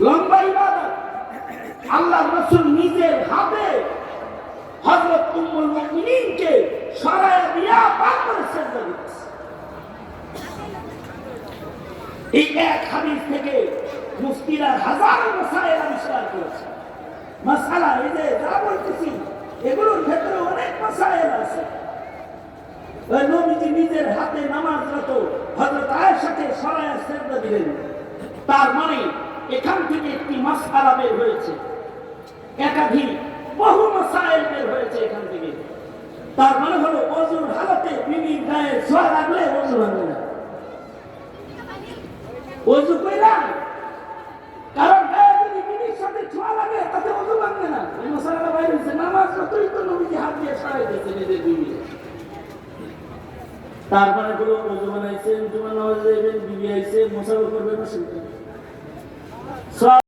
লম্বা ইবাদত। আল্লাহ রাসূল নিজের হাতে হযরত উম্মুল মুমিনিনকে সরায়া দিয়া পাক করে সেজদা দিতেছে। এই এক হাদিস থেকে মুফতিরা হাজার মাসায়েল আবিষ্কার করেছে। মাসালা এই যে যা বলতেছি এগুলোর ক্ষেত্রে অনেক মাসায়েল আছে। ওই নবীজি নিজের হাতে নামাজরত হযরত আয়েশাকে সরায়া সেজদা দিলেন। তার মানে এখান থেকে একটি মাসআলা বের হয়েছে, একাধিক বহু মাসায়েল বের হয়েছে এখান থেকে। তার মানে হলো ওযুর হালতে বিবির গায়ে ছোঁয়া লাগলে ওযু ভাঙে না। ওযু কইরা কারণ গায়ে যদি বিবির সাথে ছোঁয়া লাগে তাতে ওযু ভাঙে না। এই মাসালাটা বাইরে হচ্ছে। নামাজ যতই তো নবীজি হাত দিয়ে সরাই দিয়েছে নিজের বিবি। তার মানে হলো ওযু বানাইছেন, জুমা নামাজ যাইবেন, বিবি আইছে, মোসাফা করবেন, অসুবিধা নেই।